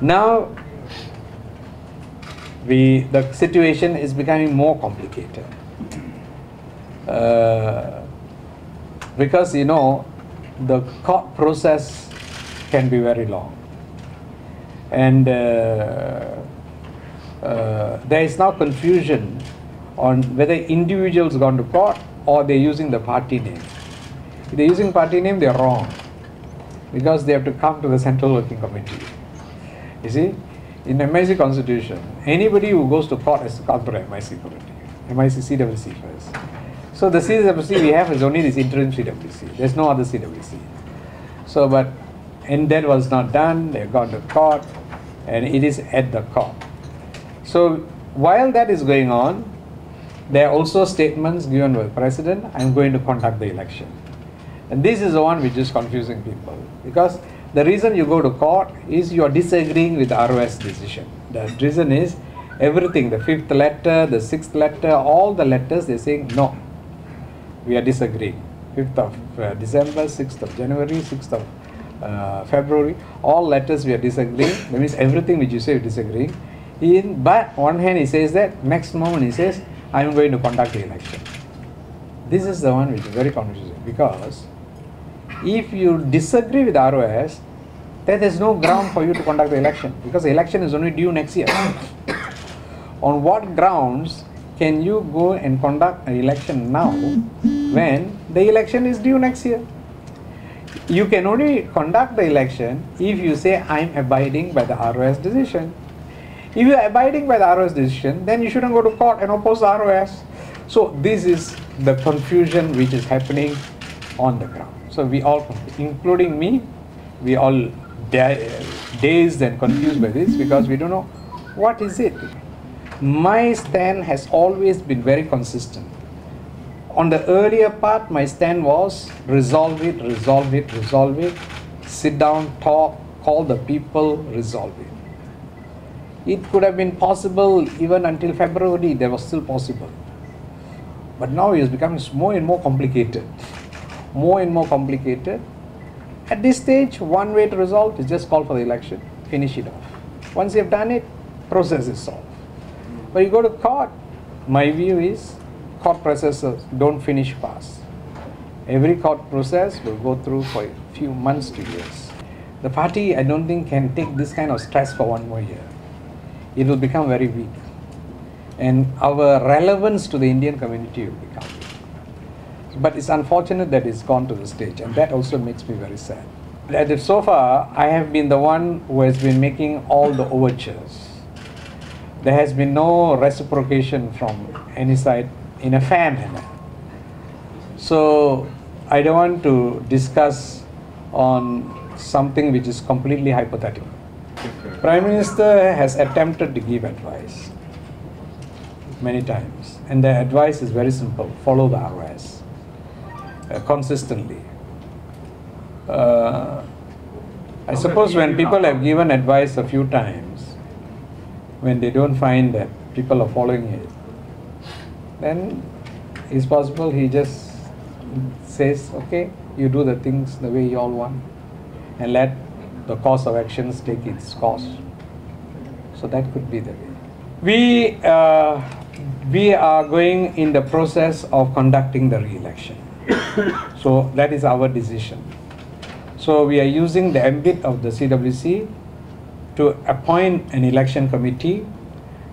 Now, the situation is becoming more complicated. Because, you know, the court process can be very long. And there is now confusion on whether individuals gone to court or they're using the party name. If they're using party name, they're wrong, because they have to come to the Central Working Committee. You see, in MIC Constitution, anybody who goes to court has to come to the MIC Committee, MIC CWC first. So the CWC we have is only this interim CWC. There's no other CWC. So, and that was not done. They've gone to court, and it is at the court. So while that is going on, there are also statements given by the President, I'm going to conduct the election. And this is the one which is confusing people, because the reason you go to court is you are disagreeing with the ROS decision. The reason is everything, the 5th letter, the 6th letter, all the letters, they're saying no, we are disagreeing. 5th of December, 6th of January, 6th of February, all letters we are disagreeing. That means everything which you say you are disagreeing. But one hand he says that, next moment he says, I am going to conduct the election. This is the one which is very confusing, because if you disagree with ROS, then there is no ground for you to conduct the election, because the election is only due next year. On what grounds can you go and conduct an election now when the election is due next year? You can only conduct the election if you say I am abiding by the ROS decision. If you are abiding by the ROS decision, then you shouldn't go to court and oppose the ROS. So this is the confusion which is happening on the ground. So we all, including me, we all dazed and confused by this, because we don't know what is it. My stand has always been very consistent. On the earlier part, my stand was resolve it, resolve it, resolve it. Sit down, talk, call the people, resolve it. It could have been possible even until February, that was still possible. But now it is becoming more and more complicated. More and more complicated. At this stage, one way to resolve is just call for the election, finish it off. Once you have done it, process is solved. But you go to court, my view is court processes don't finish fast. Every court process will go through for a few months to years. The party, I don't think, can take this kind of stress for one more year. It will become very weak. And our relevance to the Indian community will become weak. But it's unfortunate that it's gone to the stage, and that also makes me very sad. That so far, I have been the one who has been making all the overtures. There has been no reciprocation from any side in a fair manner. So I don't want to discuss on something which is completely hypothetical. Prime Minister has attempted to give advice many times, and the advice is very simple: follow the ROS consistently. I suppose when people have given advice a few times, when they don't find that people are following it, then it's possible he just says, okay, you do the things the way you all want, and let the course of actions take its course. So that could be the way. We are going in the process of conducting the re-election. So that is our decision. So we are using the ambit of the CWC to appoint an election committee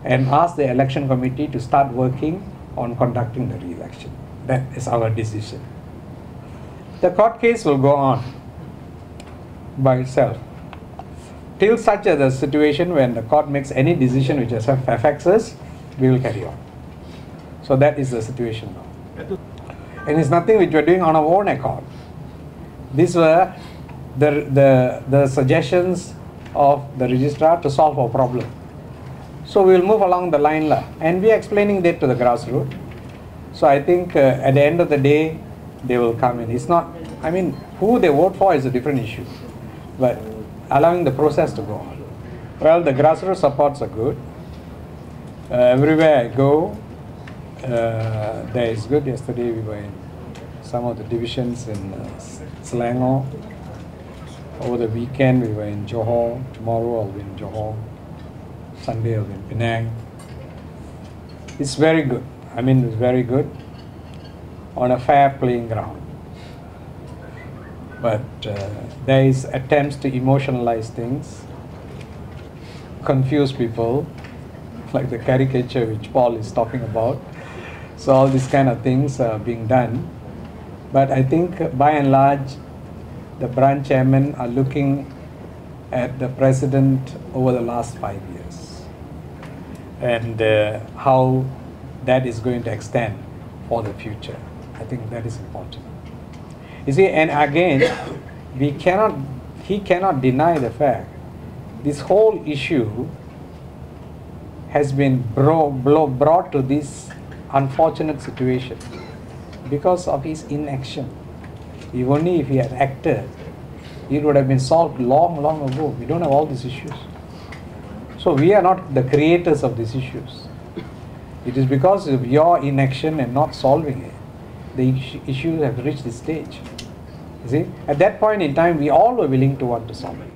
and ask the election committee to start working on conducting the re-election. That is our decision. The court case will go on by itself till such a situation when the court makes any decision which affects us, we will carry on. So that is the situation now. And it's nothing which we are doing on our own accord. These were the suggestions of the registrar to solve our problem. So we will move along the line, and we are explaining that to the grassroots. So I think at the end of the day, they will come in. It's not, I mean, who they vote for is a different issue, but allowing the process to go on. Well, the grassroots supports are good. Everywhere I go, there is good. Yesterday we were in some of the divisions in Selangor. Over the weekend we were in Johor. Tomorrow I'll be in Johor. Sunday I'll be in Penang. It's very good. I mean, it's very good on a fair playing ground. But there is attempts to emotionalize things, confuse people, like the caricature which Paul is talking about. So all these kind of things are being done. But I think by and large, the branch chairmen are looking at the president over the last 5 years and how that is going to extend for the future. I think that is important. You see, and again, he cannot deny the fact this whole issue has been brought to this unfortunate situation because of his inaction. If only if he had acted, it would have been solved long, long ago. We don't have all these issues. So we are not the creators of these issues. It is because of your inaction and not solving it, the issues have reached this stage. You see, at that point in time, we all were willing to want to solve it.